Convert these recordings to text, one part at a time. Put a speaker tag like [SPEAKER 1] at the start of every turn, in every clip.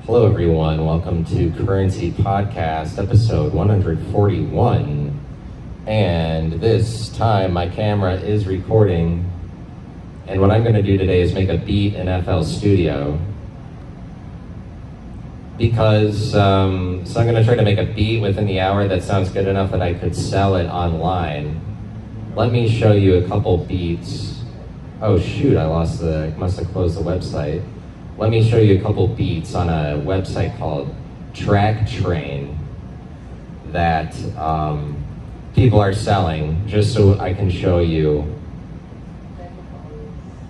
[SPEAKER 1] Hello, everyone. Welcome to Currency Podcast, episode 141. And this time, my camera is recording. And what I'm going to do today is make a beat in FL Studio. Because, so I'm going to try to make a beat within the hour that sounds good enough that I could sell it online. Let me show you a couple beats. Oh shoot, must have closed the website. Let me show you a couple beats on a website called TrackTrain that people are selling, just so I can show you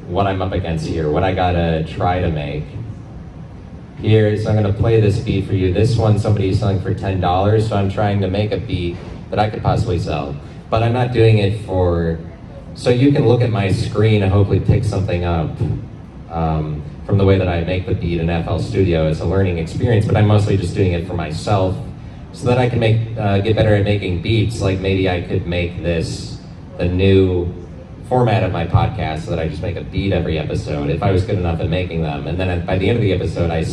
[SPEAKER 1] what I'm up against here, what I gotta try to make. Here, so I'm gonna play this beat for you. This one somebody's selling for $10, so I'm trying to make a beat that I could possibly sell. But I'm not doing it so you can look at my screen and hopefully pick something up. From the way that I make the beat in FL Studio as a learning experience, but I'm mostly just doing it for myself so that I can get better at making beats. Like maybe I could make this the new format of my podcast so that I just make a beat every episode if I was good enough at making them. And then by the end of the episode, I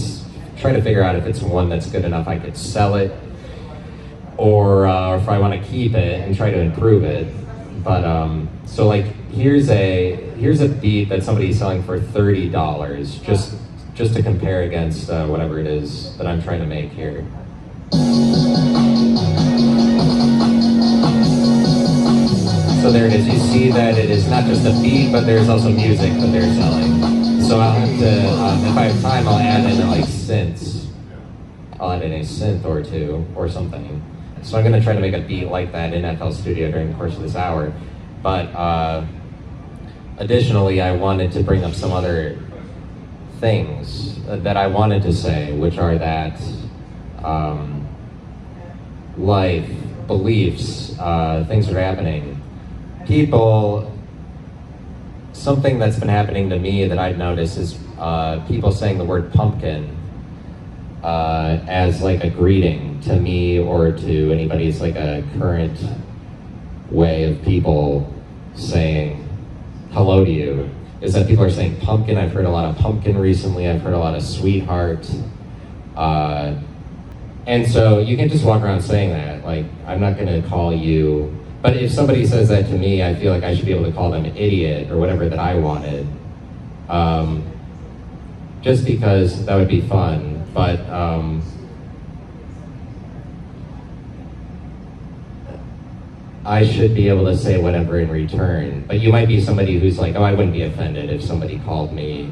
[SPEAKER 1] try to figure out if it's one that's good enough I could sell it or if I want to keep it and try to improve it. But so like here's a beat that somebody's selling for $30, just to compare against whatever it is that I'm trying to make here. So there it is. You see that it is not just a beat, but there's also music that they're selling. So I'll have to, if I have time, I'll add in like synths. I'll add in a synth or two or something. So I'm going to try to make a beat like that in FL Studio during the course of this hour. But additionally, I wanted to bring up some other things that I wanted to say, which are that life, beliefs, things that are happening. Something that's been happening to me that I've noticed is people saying the word pumpkin as like a greeting to me or to anybody. It's like a current way of people saying hello to you, is that people are saying pumpkin. I've heard a lot of pumpkin recently. I've heard a lot of sweetheart. And so you can just walk around saying that. Like, I'm not going to call you, but if somebody says that to me, I feel like I should be able to call them an idiot or whatever that I wanted. Just because that would be fun. But I should be able to say whatever in return. But you might be somebody who's like, oh, I wouldn't be offended if somebody called me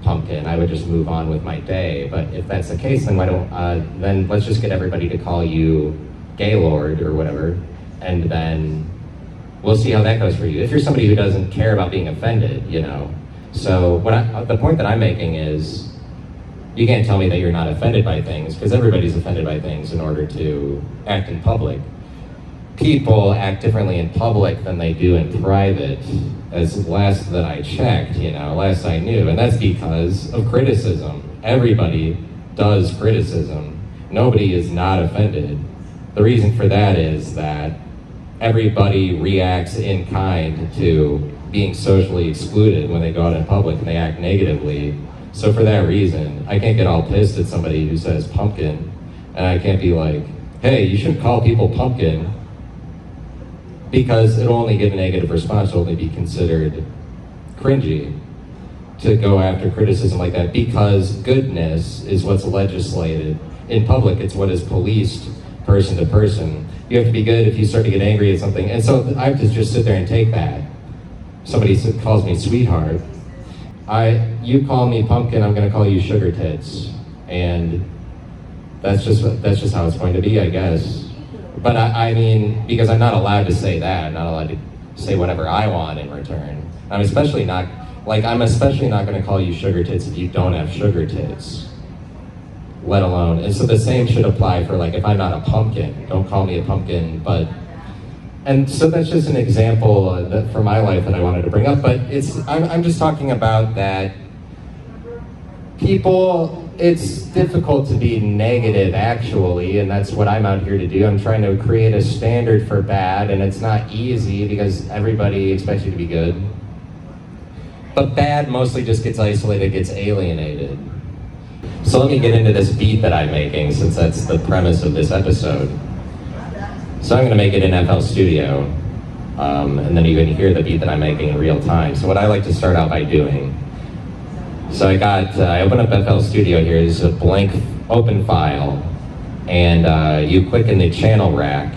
[SPEAKER 1] pumpkin. I would just move on with my day. But if that's the case, then then let's just get everybody to call you Gaylord or whatever, and then we'll see how that goes for you. If you're somebody who doesn't care about being offended, you know. So the point that I'm making is, you can't tell me that you're not offended by things, because everybody's offended by things in order to act in public. People act differently in public than they do in private, as last that I checked, last I knew, and that's because of criticism. Everybody does criticism. Nobody is not offended. The reason for that is that everybody reacts in kind to being socially excluded when they go out in public and they act negatively. So for that reason, I can't get all pissed at somebody who says pumpkin, and I can't be like, hey, you shouldn't call people pumpkin, because it'll only give a negative response. It'll only be considered cringy to go after criticism like that, because goodness is what's legislated. In public, it's what is policed person to person. You have to be good if you start to get angry at something. And so I have to just sit there and take that. Somebody calls me sweetheart. You call me pumpkin, I'm gonna call you sugar tits. And that's just how it's going to be, I guess. But I mean, because I'm not allowed to say that. I'm not allowed to say whatever I want in return. I'm especially not gonna call you sugar tits if you don't have sugar tits, let alone. And so the same should apply for, like, if I'm not a pumpkin, don't call me a pumpkin. And so that's just an example for my life that I wanted to bring up. But I'm just talking about that people, it's difficult to be negative, actually, and that's what I'm out here to do. I'm trying to create a standard for bad, and it's not easy because everybody expects you to be good. But bad mostly just gets isolated, gets alienated. So let me get into this beat that I'm making, since that's the premise of this episode. So I'm going to make it in FL Studio, and then you can hear the beat that I'm making in real time. So what I like to start out by doing, so I open up FL Studio here. This is a blank open file, and you click in the channel rack,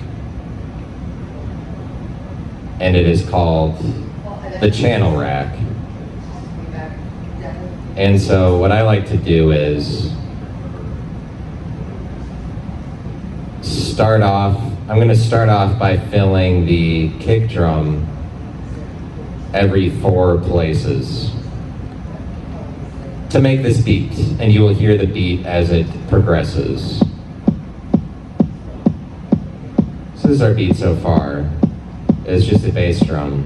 [SPEAKER 1] and it is called the channel rack. And so what I like to do is I'm going to start off by filling the kick drum every 4 places to make this beat, and you will hear the beat as it progresses. So this is our beat so far. It's just a bass drum.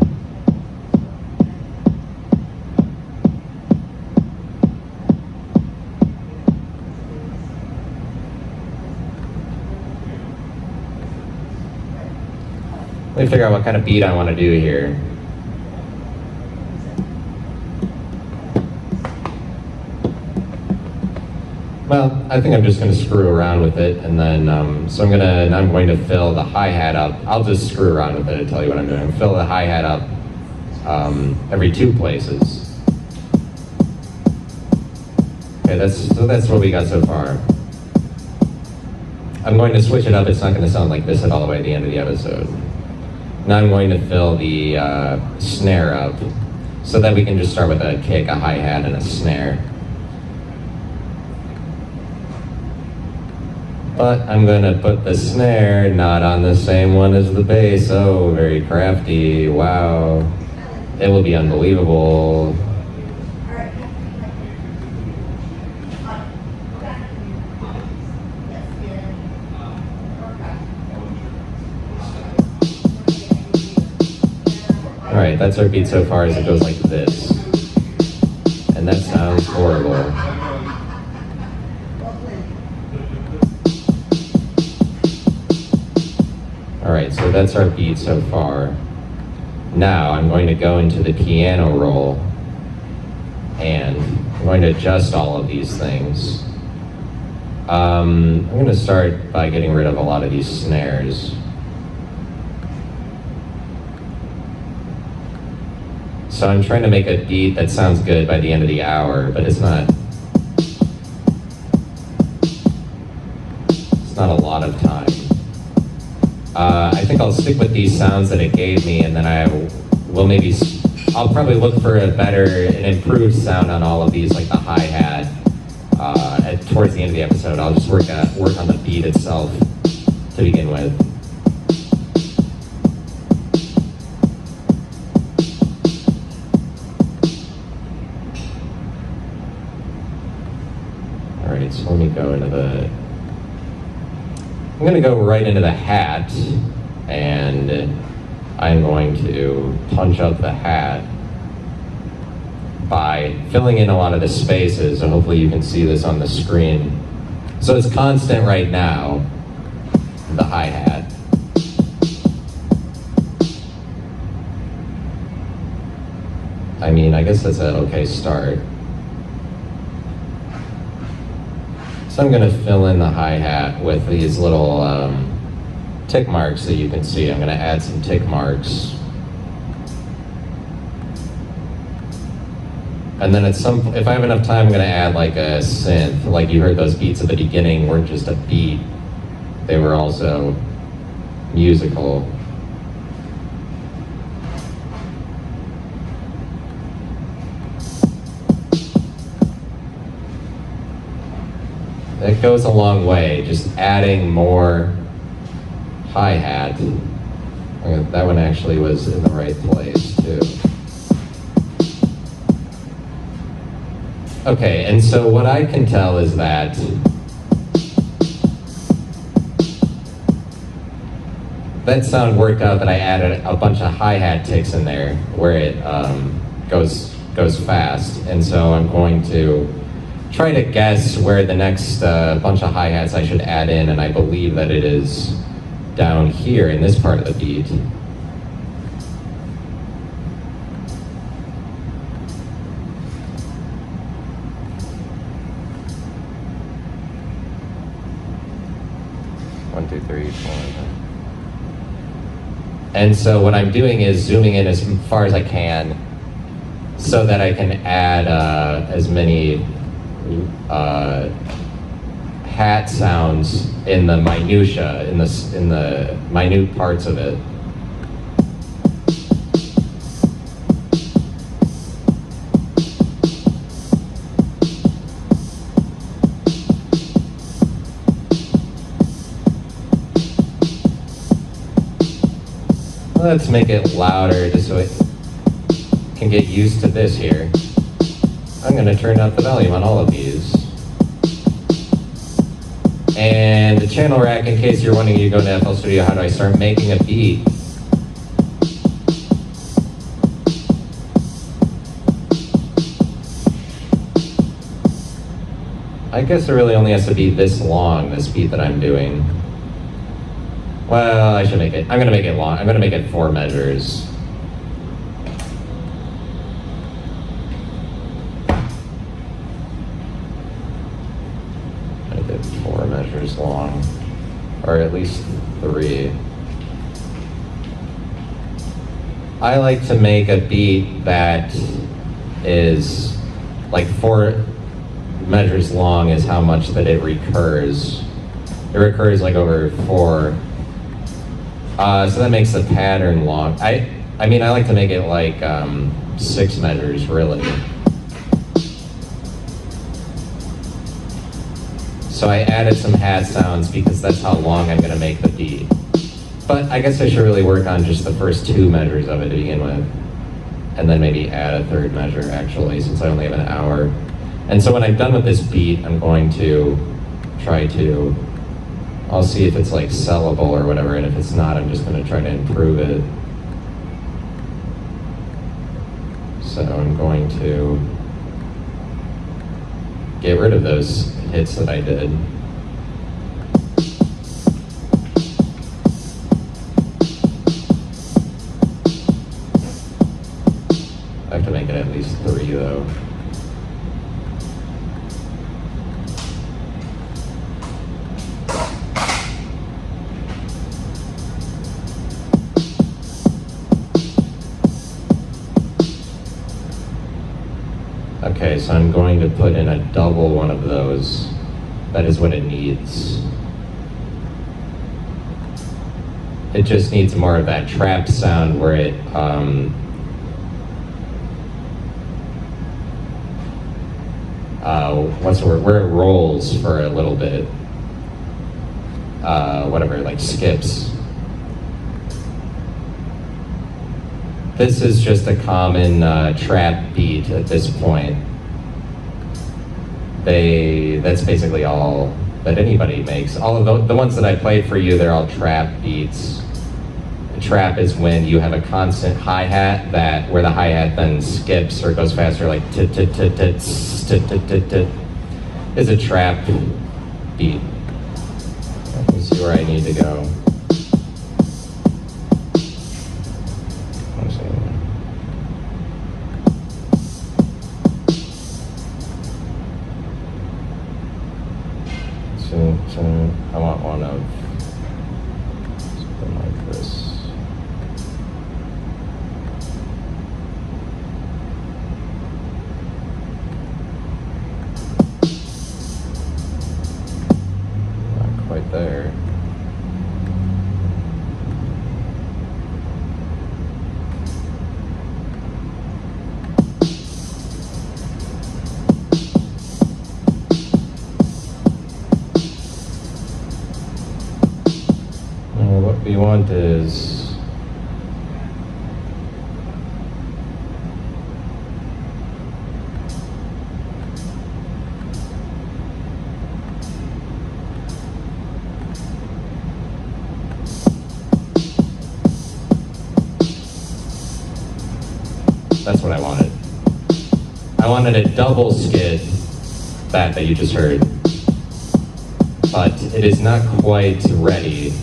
[SPEAKER 1] Let me figure out what kind of beat I want to do here. Well, I think I'm just going to screw around with it, and then so I'm going to fill the hi-hat up. I'll just screw around with it and tell you what I'm doing. Fill the hi-hat up every 2 places. Okay, that's what we got so far. I'm going to switch it up. It's not going to sound like this at all the way at the end of the episode. Now I'm going to fill the snare up, so that we can just start with a kick, a hi-hat, and a snare. But I'm going to put the snare not on the same one as the bass. Oh, very crafty. Wow. It will be unbelievable. Alright, that's our beat so far, as it goes like this. And that sounds horrible. Alright, so that's our beat so far. Now I'm going to go into the piano roll, and I'm going to adjust all of these things. I'm going to start by getting rid of a lot of these snares. So I'm trying to make a beat that sounds good by the end of the hour, but it's not a lot of time. I think I'll stick with these sounds that it gave me, and then I'll probably look for an improved sound on all of these, like the hi-hat. Towards the end of the episode, I'll just work on the beat itself to begin with. Alright, so let me go into I'm going to go right into the hat, and I'm going to punch up the hat by filling in a lot of the spaces, and hopefully you can see this on the screen. So it's constant right now, the hi-hat. I mean, I guess that's an okay start. So I'm going to fill in the hi-hat with these little tick marks that you can see. I'm going to add some tick marks. And then if I have enough time, I'm going to add like a synth. Like you heard, those beats at the beginning weren't just a beat. They were also musical. That goes a long way, just adding more hi-hat. That one actually was in the right place too. Okay, and so what I can tell is that that sound worked out that I added a bunch of hi-hat ticks in there where it goes fast, and so I'm going to try to guess where the next bunch of hi-hats I should add in, and I believe that it is down here in this part of the beat. 1, 2, 3, 4. And so what I'm doing is zooming in as far as I can so that I can add as many hat sounds in the minutia, in the minute parts of it. Let's make it louder just so it can get used to this here. I'm going to turn up the volume on all of these. And the channel rack, in case you're wondering, you go to FL Studio, how do I start making a beat? I guess it really only has to be this long, this beat that I'm doing. Well, I should make it, I'm gonna make it long. I'm gonna make it 4 measures. Make it 4 measures long, or at least 3. I like to make a beat that is like 4 measures long is how much that it recurs. It recurs like over 4. So that makes the pattern long. I mean, I like to make it like 6 measures, really. So I added some hat sounds because that's how long I'm going to make the beat. But I guess I should really work on just the first 2 measures of it to begin with. And then maybe add a 3rd measure, actually, since I only have an hour. And so when I'm done with this beat, I'm going to try to, I'll see if it's like sellable or whatever, and if it's not, I'm just going to try to improve it. So I'm going to get rid of those hits that I did. I have to make it at least 3 though. Okay, so I'm going to put in a double one of those. That is what it needs. It just needs more of that trap sound where it, what's the word? Where it rolls for a little bit. Whatever, like skips. This is just a common trap beat at this point. That's basically all that anybody makes. All of the ones that I played for you, they're all trap beats. A trap is when you have a constant hi-hat where the hi-hat then skips or goes faster, like tit tit tit tit tit tit tit tit. Is a trap beat. Let me see where I need to go. So I want one of something like this. Not quite there. What we want is that's what I wanted. I wanted a double skid that you just heard, but it is not quite ready.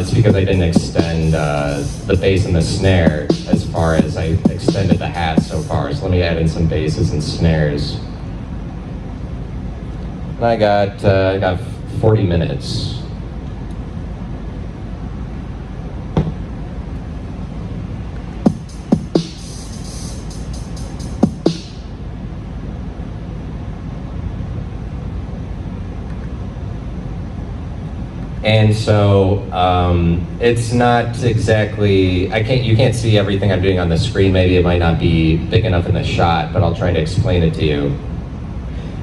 [SPEAKER 1] It's because I didn't extend the bass and the snare as far as I extended the hat so far. So let me add in some basses and snares. And I got 40 minutes. And so it's not exactly, you can't see everything I'm doing on the screen. Maybe it might not be big enough in the shot, but I'll try to explain it to you.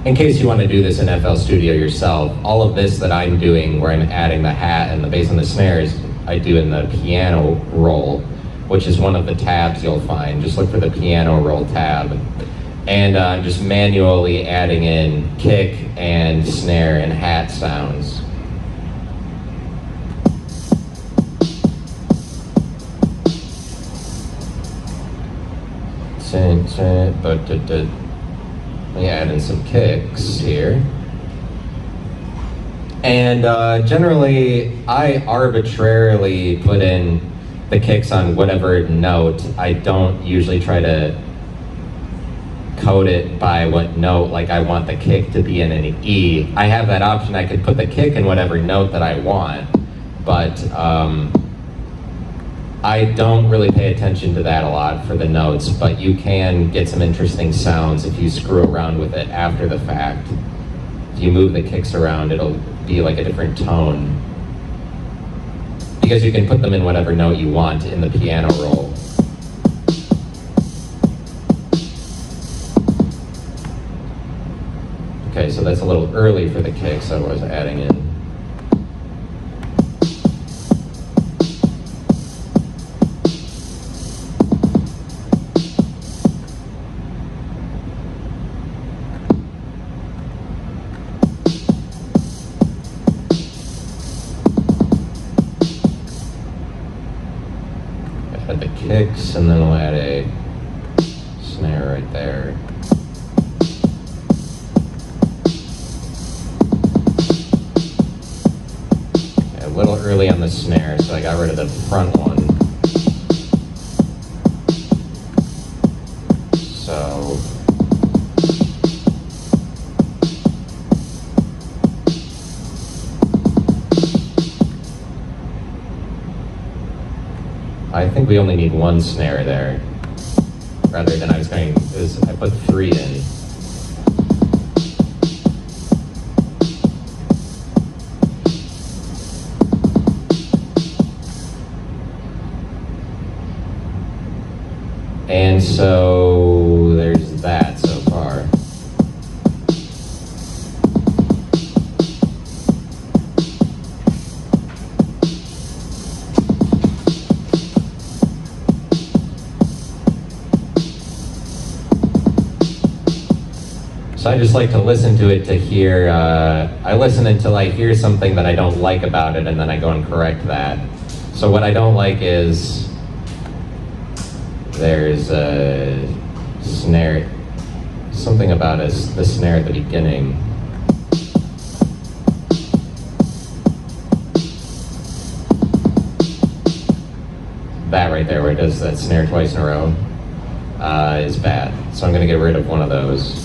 [SPEAKER 1] In case you want to do this in FL Studio yourself, all of this that I'm doing where I'm adding the hat and the bass and the snares, I do in the piano roll, which is one of the tabs you'll find. Just look for the piano roll tab. And I'm just manually adding in kick and snare and hat sounds. Let me add in some kicks here. And generally, I arbitrarily put in the kicks on whatever note. I don't usually try to code it by what note, like I want the kick to be in an E. I have that option. I could put the kick in whatever note that I want, but I don't really pay attention to that a lot for the notes, but you can get some interesting sounds if you screw around with it after the fact. If you move the kicks around, it'll be like a different tone. Because you can put them in whatever note you want in the piano roll. Okay, so that's a little early for the kicks, so I was adding in. Add the kicks, and then we'll add a snare right there. Okay, a little early on the snare, so I got rid of the front one. So I think we only need one snare there, rather than I put 3 in. And so there's that so far. So I just like to listen to it to hear, I listen until I hear something that I don't like about it, and then I go and correct that. So what I don't like is there's a snare, something about the snare at the beginning. That right there, where it does that snare twice in a row, is bad. So I'm going to get rid of one of those.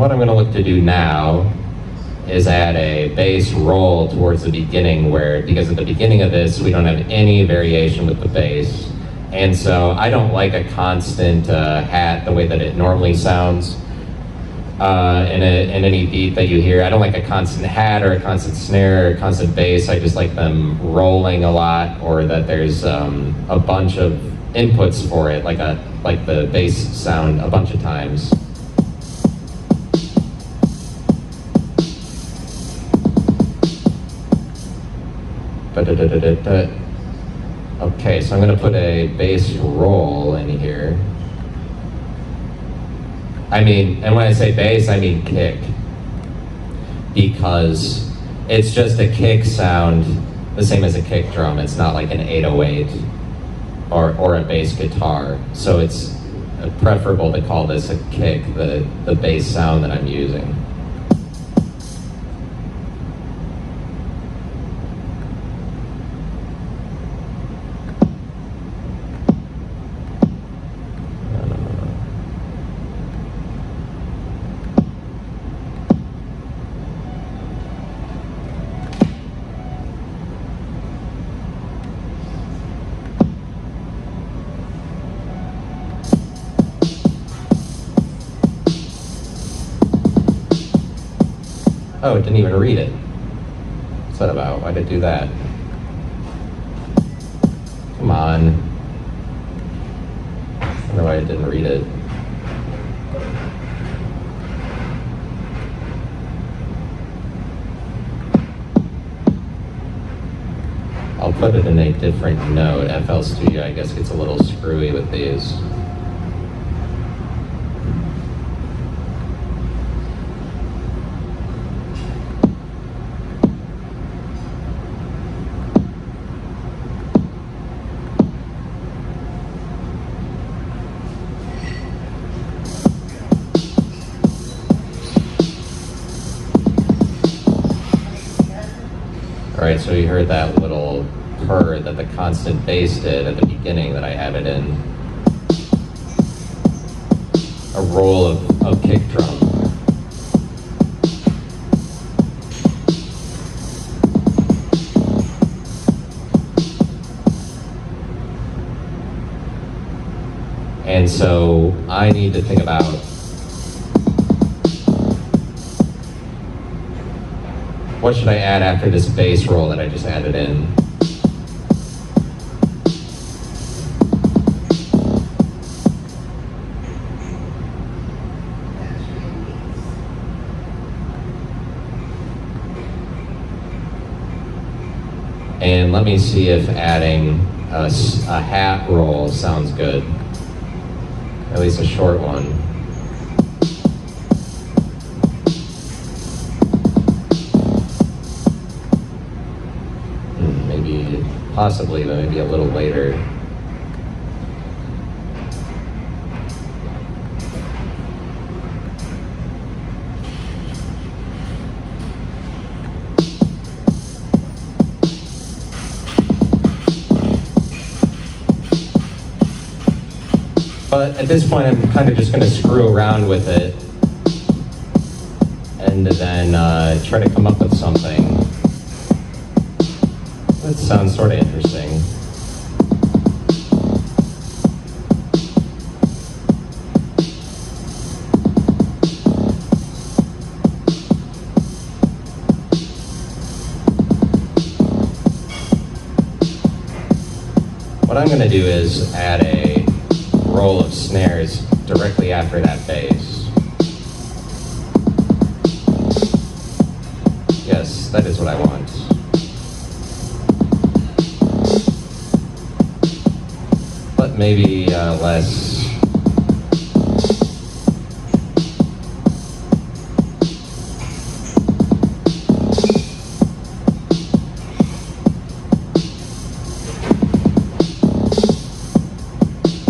[SPEAKER 1] What I'm going to look to do now is add a bass roll towards the beginning, because at the beginning of this we don't have any variation with the bass, and so I don't like a constant hat the way that it normally sounds in any beat that you hear. I don't like a constant hat or a constant snare or a constant bass. I just like them rolling a lot, or that there's a bunch of inputs for it, like the bass sound a bunch of times. Okay, so I'm going to put a bass roll in here. And when I say bass, I mean kick. Because it's just a kick sound, the same as a kick drum. It's not like an 808 or a bass guitar. So preferable to call this a kick, the bass sound that I'm using. Oh, it didn't even read it. What's that about? Why did it do that? Come on. I wonder why it didn't read it. I'll put it in a different note. FL Studio, I guess, gets a little screwy with these. All right, so you heard that little purr that the constant bass did at the beginning that I have it in. A roll of kick drum. And so I need to think about what should I add after this bass roll that I just added in? And let me see if adding a hat roll sounds good. At least a short one. Possibly, but maybe a little later. But at this point, I'm kind of just going to screw around with it and then try to come up with something. That sounds sort of interesting. What I'm going to do is add a roll of snares directly after that bass. Yes, that is what I want. But maybe less.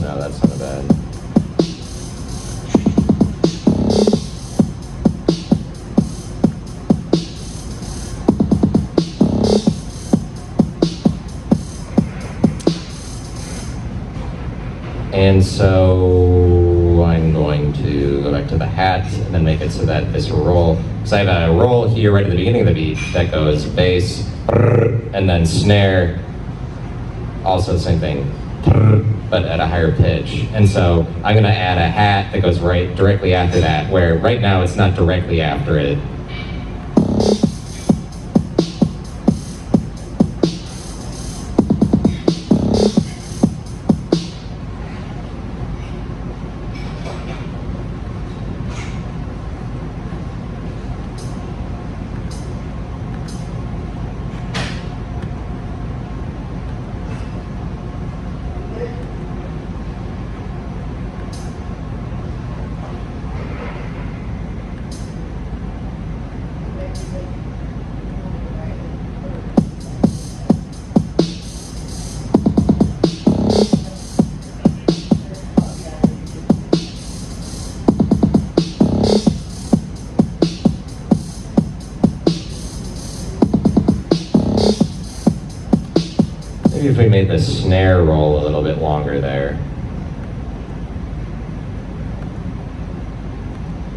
[SPEAKER 1] No, that's not bad. And so I'm going to go back to the hat and then make it so that this roll, because I have a roll here right at the beginning of the beat that goes bass, and then snare, also the same thing, but at a higher pitch. And so I'm going to add a hat that goes right directly after that, where right now it's not directly after it. made the snare roll a little bit longer there.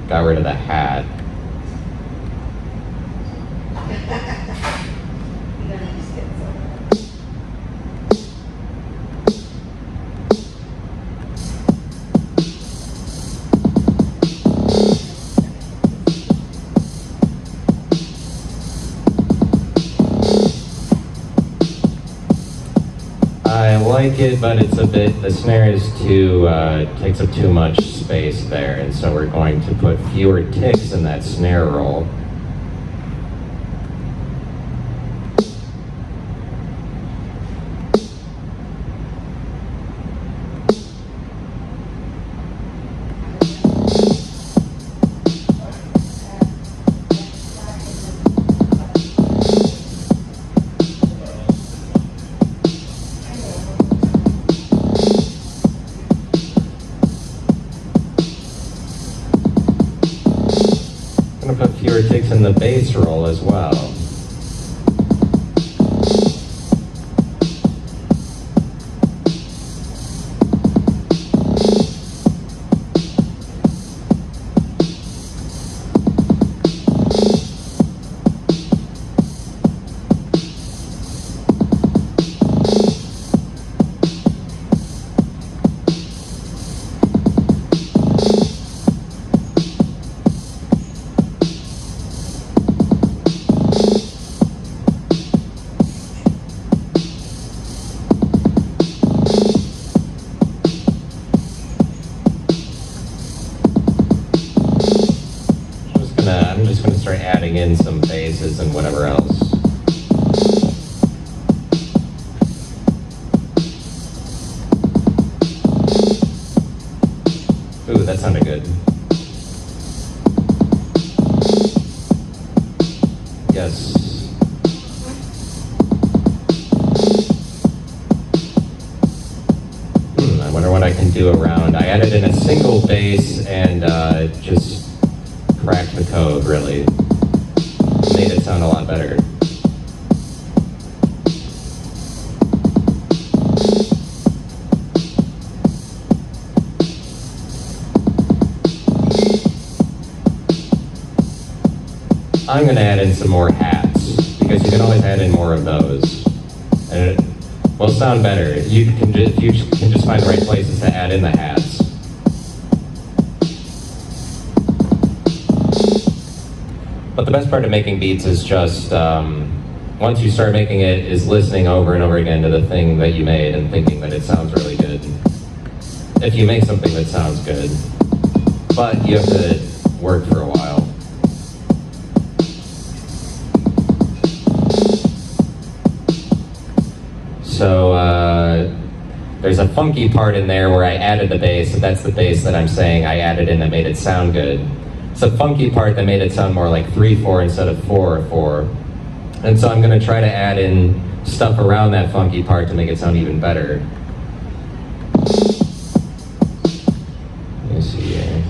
[SPEAKER 1] Got rid of the hat. I like it, but it's a bit, the snare is too, takes up too much space there, and so we're going to put fewer ticks in that snare roll. I'm going to put fewer ticks in the bass roll as well. I'm just going to start adding in some basses and whatever else. Ooh, that sounded good. Yes. I wonder what I can do around. I added in a single bass and just cracked the code, really. Made it sound a lot better. I'm going to add in some more hats, because you can always add in more of those. And it will sound better. You can just find the right places to add in the hats. But the best part of making beats is just, once you start making it, is listening over and over again to the thing that you made and thinking that it sounds really good. If you make something that sounds good. But you have to work for a while. So, there's a funky part in there where I added the bass, and that's the bass that I'm saying I added in that made it sound good. It's a funky part that made it sound more like 3/4 instead of 4/4. And so I'm going to try to add in stuff around that funky part to make it sound even better. Let me see here.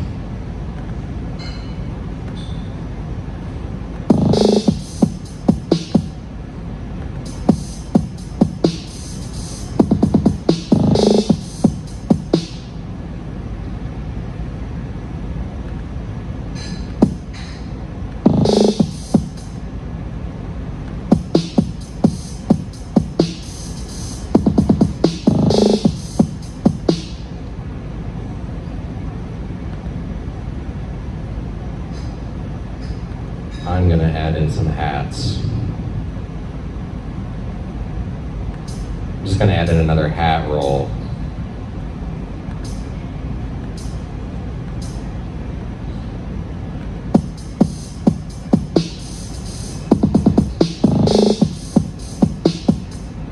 [SPEAKER 1] I'm going to add in some hats. I'm just going to add in another hat roll.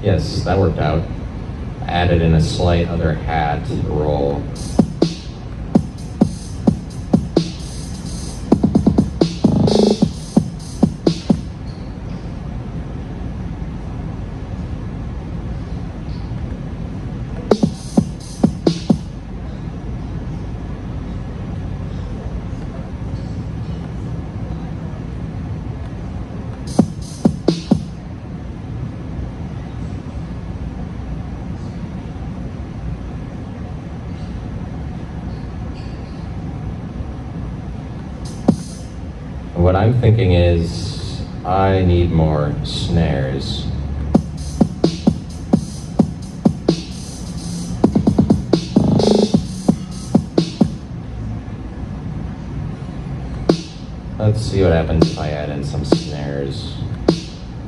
[SPEAKER 1] Yes, that worked out. I added in a slight other hat roll. what I'm thinking is I need more snares. Let's see what happens if I add in some snares.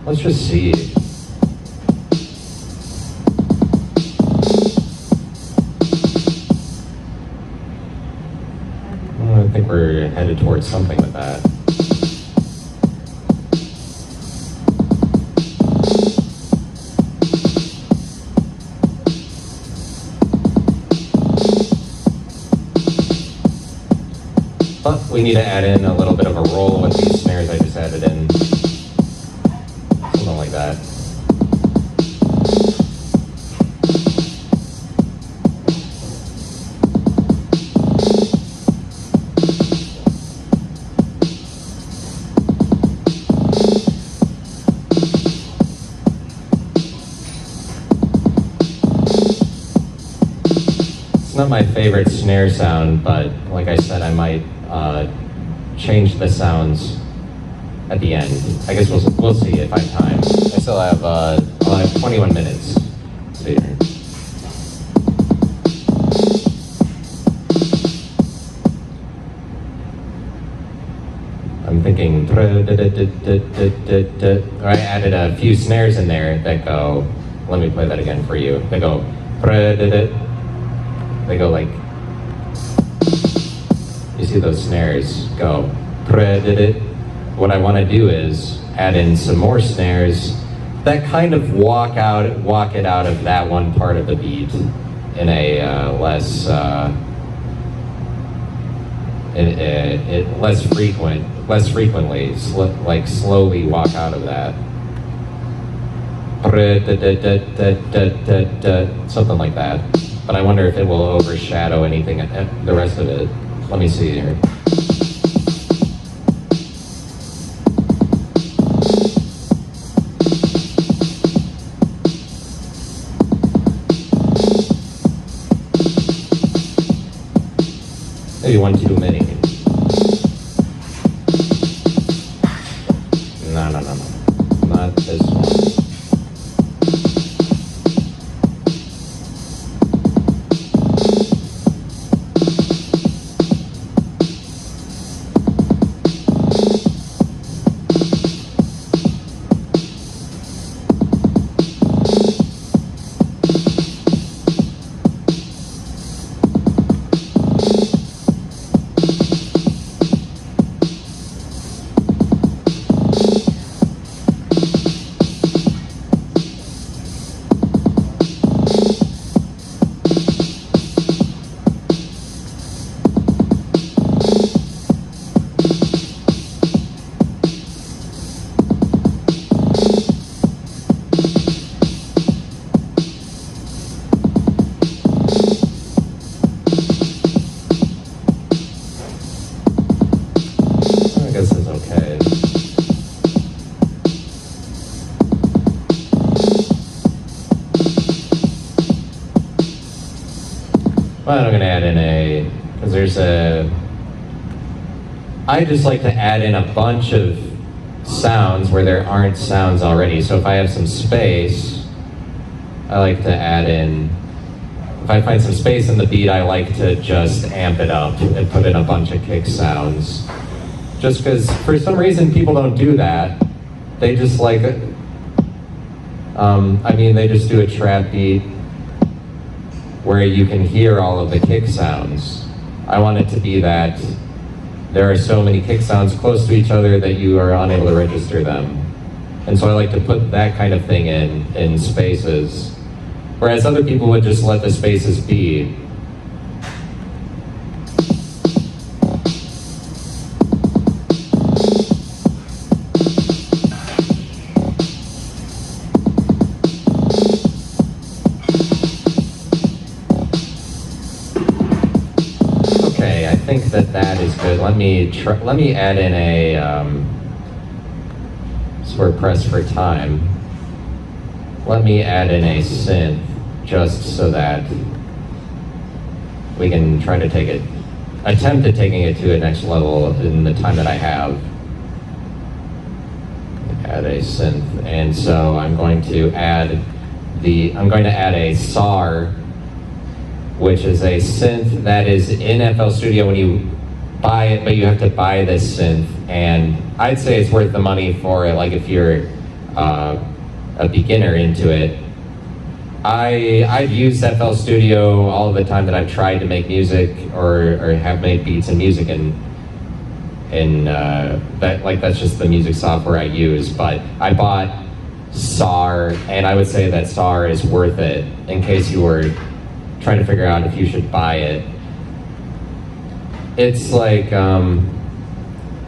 [SPEAKER 1] Let's just see. I think we're headed towards something with that. But we need to add in a little bit of a roll with these snares I just added in. Something like that. It's not my favorite snare sound, but like I said, I might change the sounds at the end. I guess we'll see if I have time. I still have I'll have 21 minutes. See here. I'm thinking. I added a few snares in there that go. Let me play that again for you. They go. They go like. You see those snares go. What I want to do is add in some more snares that kind of walk it out of that one part of the beat in a less frequently, like slowly walk out of that. Something like that. But I wonder if it will overshadow anything, the rest of it. Let me see here. Maybe one too many. No. Not this one. Well, I'm going to add in because I just like to add in a bunch of sounds where there aren't sounds already. So if I have some space, I like to add in, if I find some space in the beat, I like to just amp it up and put in a bunch of kick sounds. Just because for some reason people don't do that. They just like, they just do a trap beat where you can hear all of the kick sounds. I want it to be that there are so many kick sounds close to each other that you are unable to register them. And so I like to put that kind of thing in spaces, whereas other people would just let the spaces be. I think that is good. Let me add in a so we're pressed for time. Let me add in a synth just so that we can try to attempt at taking it to a next level in the time that I have. add a synth, and so I'm going to add a SAR, which is a synth that is in FL Studio when you buy it, but you have to buy this synth, and I'd say it's worth the money for it, like if you're a beginner into it. I've used FL Studio all of the time that I've tried to make music or have made beats and music, and that's just the music software I use. But I bought SAR, and I would say that SAR is worth it in case you were trying to figure out if you should buy it. It's like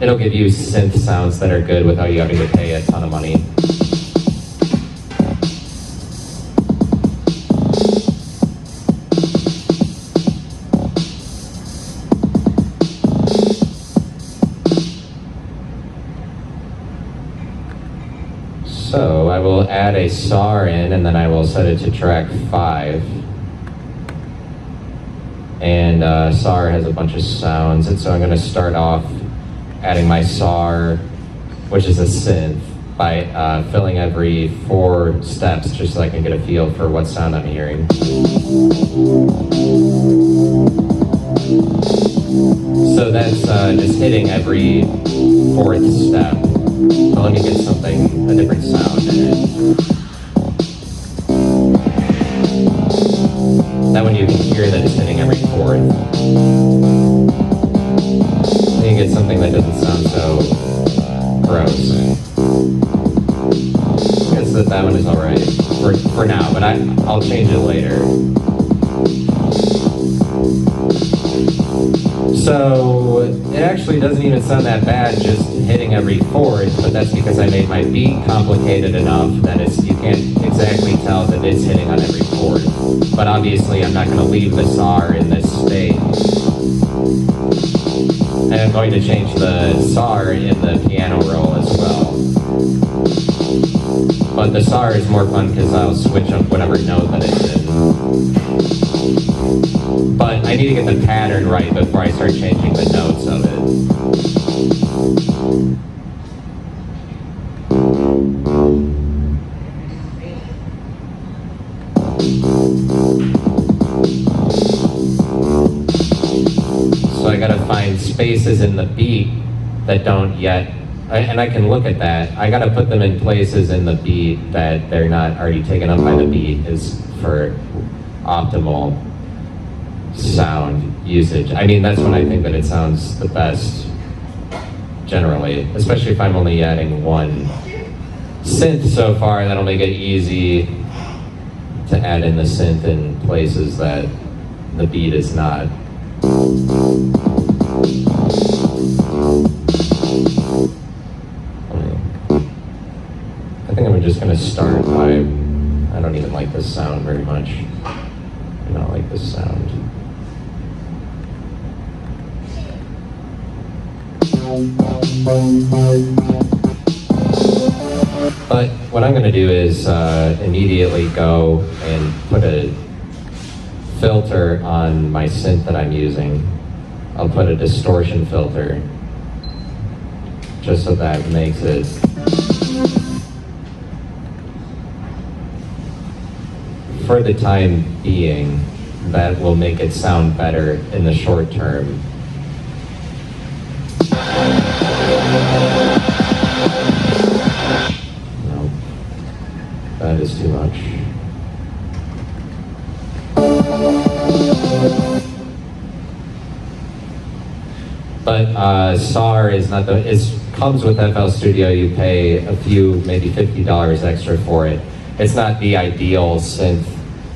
[SPEAKER 1] it'll give you synth sounds that are good without you having to pay a ton of money. So I will add a SAR in, and then I will set it to track 5. And SAR has a bunch of sounds, and so I'm going to start off adding my SAR, which is a synth, by filling every 4 steps, just so I can get a feel for what sound I'm hearing. So that's just hitting every 4th step. So let me get a different sound in it. That one you can hear that it's hitting every 4th. Then you get something that doesn't sound so gross. I guess that one is alright for now, but I'll change it later. So it actually doesn't even sound that bad just hitting every 4th, but that's because I made my beat complicated enough that you can't exactly tell that it's hitting on every 4th. But obviously I'm not going to leave the SAR in this state. And I'm going to change the SAR in the piano roll as well. But the SAR is more fun because I'll switch up whatever note that it's in. But I need to get the pattern right before I start changing the notes of it. So I gotta find spaces in the beat that don't yet, and I can look at that. I gotta put them in places in the beat that they're not already taken up by the beat, is for optimal sound usage. I mean, that's when I think that it sounds the best, generally, especially if I'm only adding one synth so far. That'll make it easy to add in the synth in places that the beat is not. I think I'm just gonna start by, I don't even like this sound very much. I don't like this sound. But what I'm going to do is immediately go and put a filter on my synth that I'm using. I'll put a distortion filter, just so that makes it for the time being, that will make it sound better in the short term. No, that is too much. But SAR is not it comes with FL Studio. You pay a few, maybe $50 extra for it. It's not the ideal synth.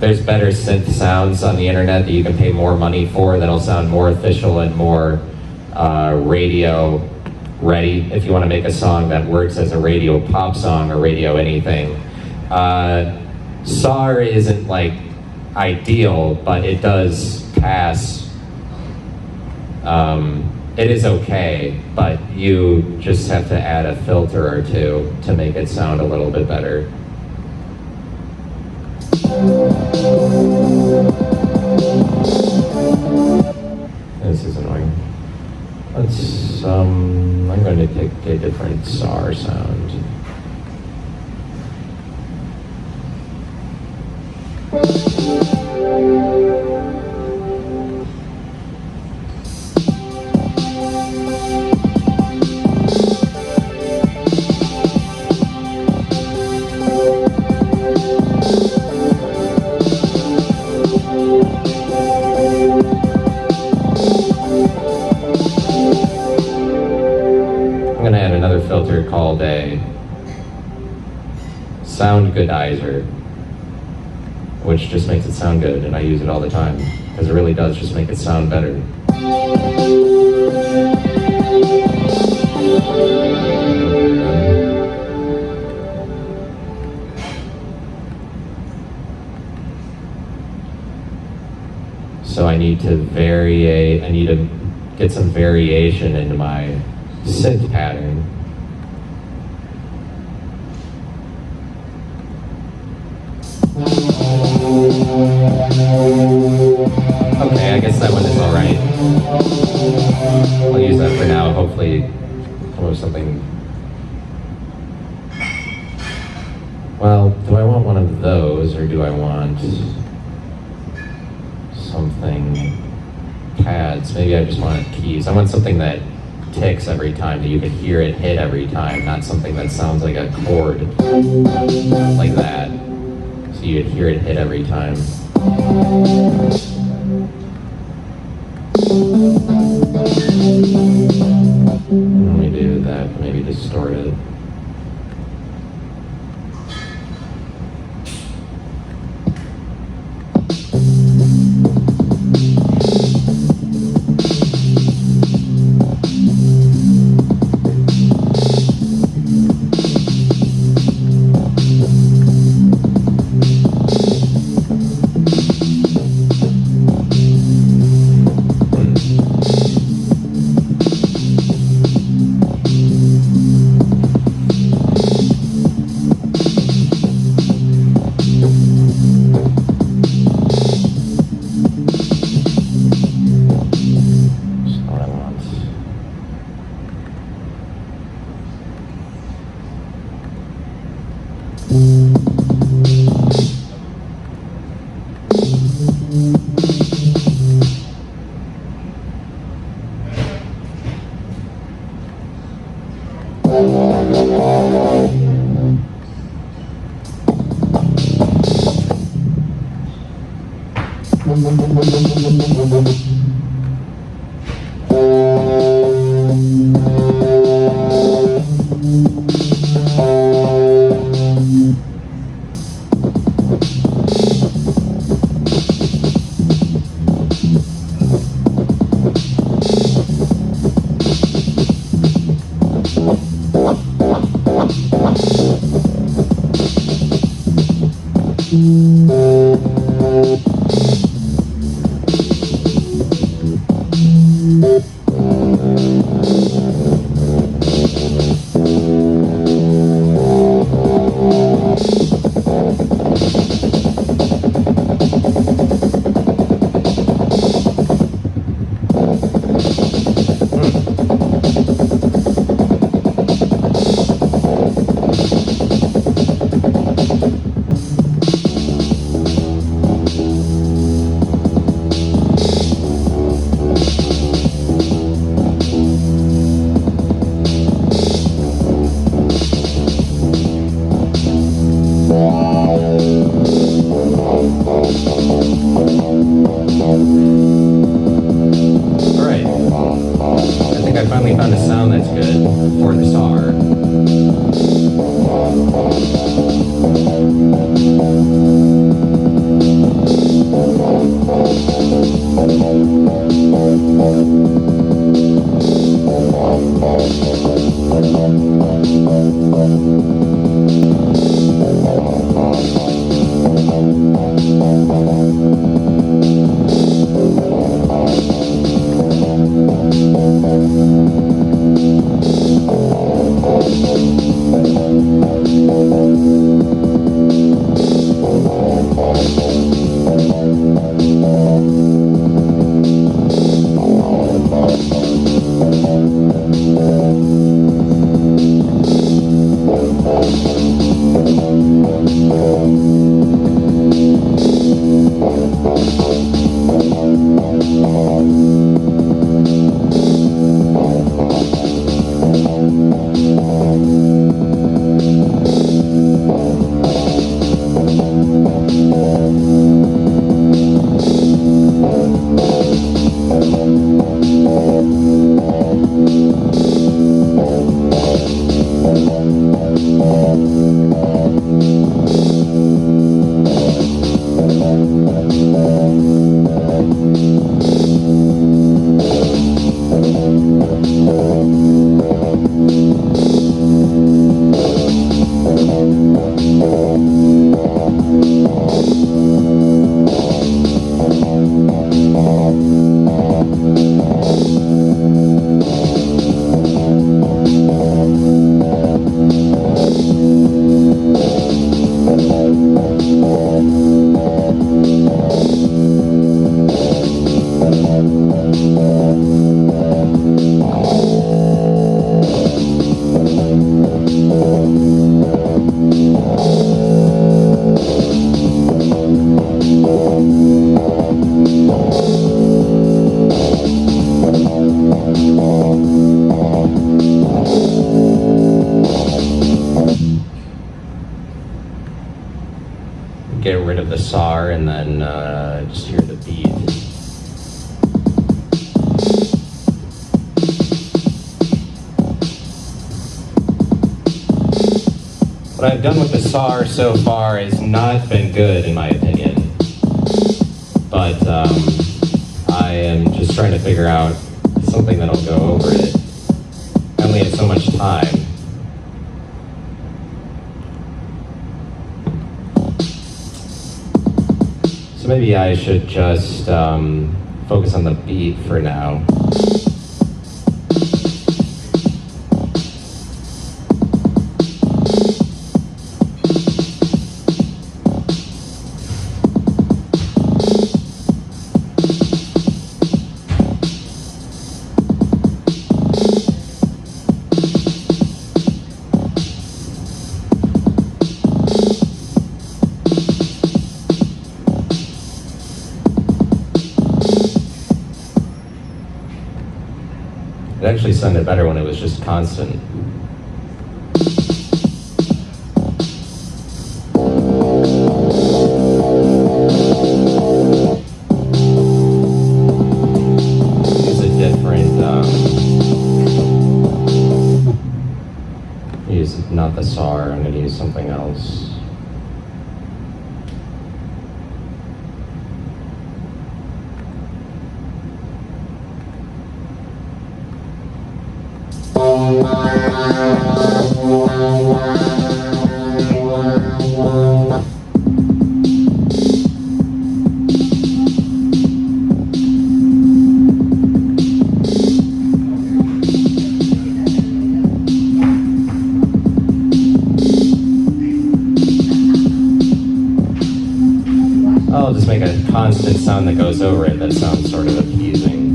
[SPEAKER 1] There's better synth sounds on the internet that you can pay more money for that'll sound more official and more radio ready if you want to make a song that works as a radio pop song or radio anything. SAR isn't like ideal, but it does pass. It is okay, but you just have to add a filter or two to make it sound a little bit better. This is annoying. I'm going to take a different SAR sound. Vocodizer, which just makes it sound good, and I use it all the time because it really does just make it sound better. So I need to get some variation into my synth pattern. Okay, I guess that one is all right. I'll use that for now. Hopefully come up with something. Well, do I want one of those, or do I want something pads? Maybe I just want keys. I want something that ticks every time, that you can hear it hit every time, not something that sounds like a chord like that. So you'd hear it hit every time. Let me do that, maybe distort it. Get rid of the SAR and then just hear the beat. What I've done with the SAR so far has not been good, in my opinion. But I am just trying to figure out something that'll go over it. I only have so much time. So maybe I should just focus on the beat for now. It actually sounded better when it was just constant. Use a different, use not the SAR, I'm going to use something else. I'll just make a constant sound that goes over it that sounds sort of appeasing.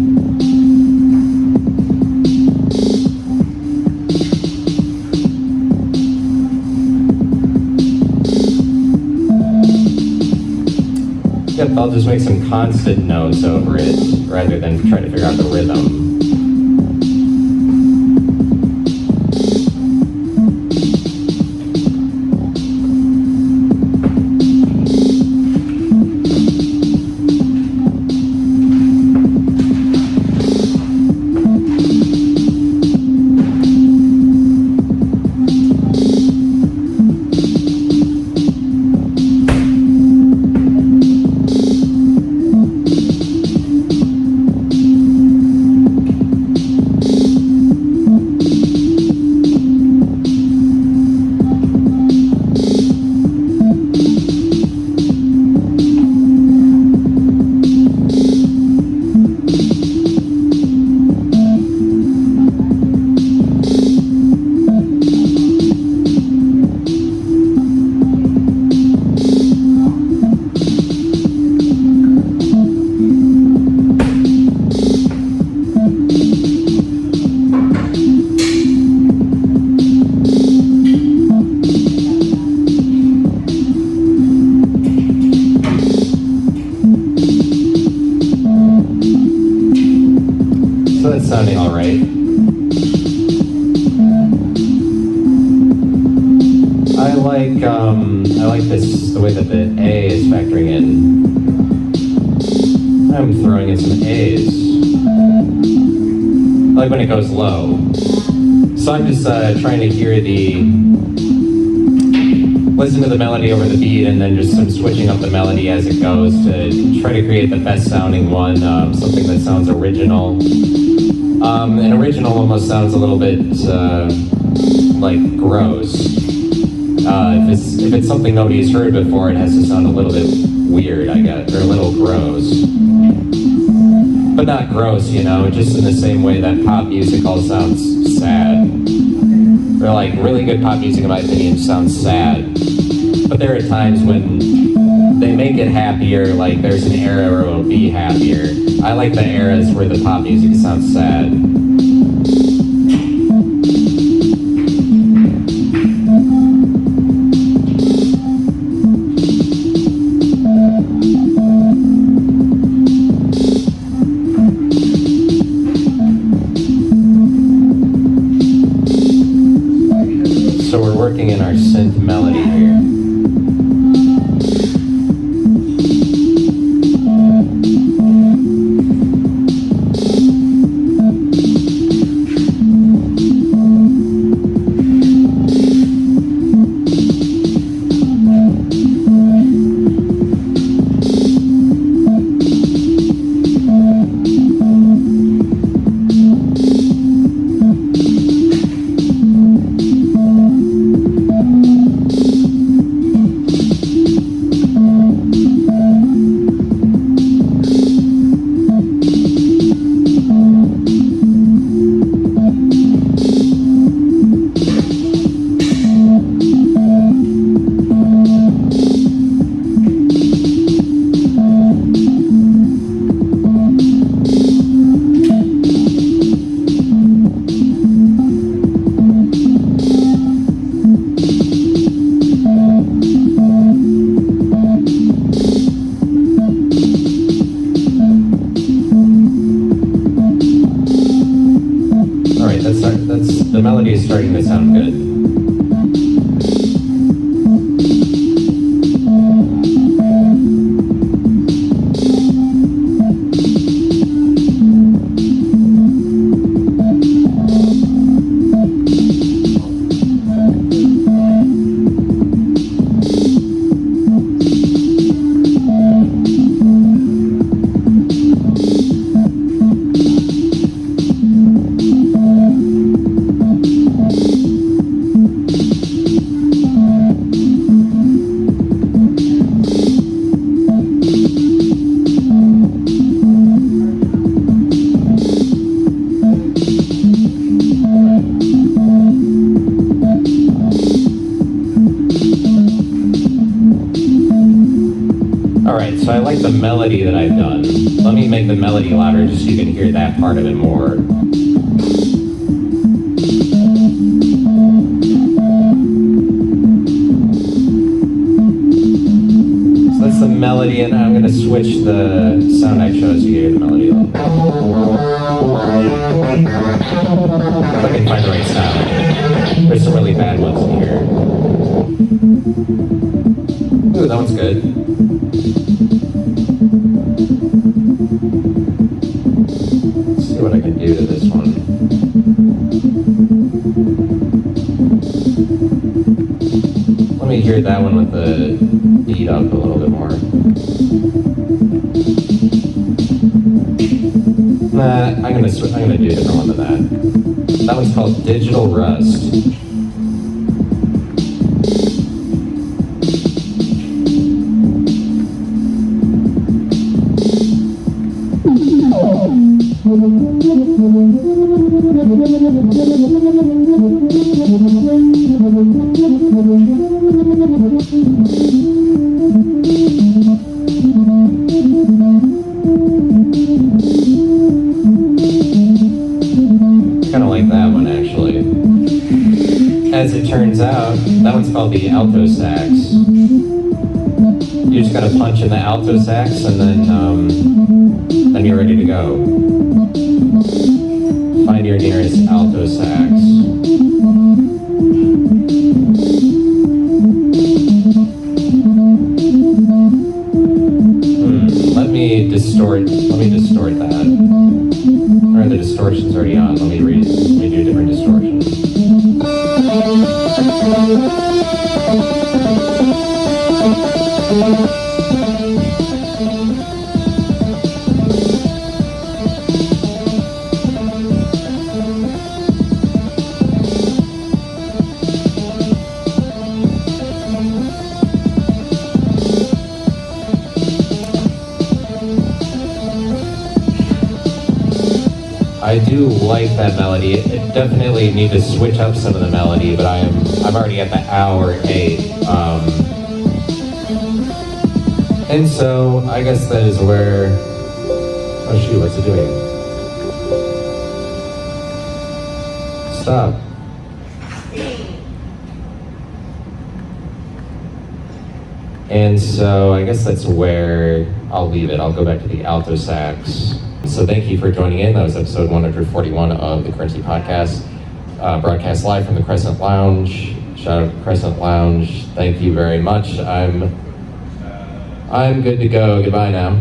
[SPEAKER 1] Yep, I'll just make some constant notes over it rather than try to figure out the rhythm. So that's sounding all right. I like this, the way that the A is factoring in. I'm throwing in some A's. I like when it goes low. So I'm just trying to hear listen to the melody over the beat and then just some switching up the melody as it goes to try to create the best sounding one, something that sounds original. An original almost sounds a little bit like gross. If it's something nobody's heard before, it has to sound a little bit weird, I guess, or a little gross. but not gross, you know, just in the same way that pop music all sounds sad. Or like really good pop music, in my opinion, sounds sad. But there are times when they make it happier, like there's an era where it'll be happier. I like the eras where the pop music sounds sad. So we're working in our synth melody here. The melody is starting to sound good. Alright, so I like the melody that I've done. Let me make the melody louder just so you can hear that part of it more. So that's the melody, and I'm going to switch the sound I chose to hear the melody. If I can find the right sound. There's some really bad ones in here. Ooh, that one's good. Let's see what I can do to this one. Let me hear that one with the beat up a little bit more. Nah, I'm gonna do a different one than that. That one's called Digital Rust. Kind of like that one, actually. As it turns out, that one's called the alto sax. You just gotta punch in the alto sax, and then you're ready to go. Find your nearest alto sax. Let me distort that. Or the distortion's already on. Let me do a different distortion. I do like that melody. It definitely need to switch up some of the melody, but I'm already at the hour 8. And so I guess that is where, oh shoot, what's it doing? Stop. And so I guess that's where I'll leave it. I'll go back to the alto sax. So thank you for joining in. That was episode 141 of the Currency Podcast, broadcast live from the Crescent Lounge. Shout out to Crescent Lounge. Thank you very much. I'm good to go. Goodbye now.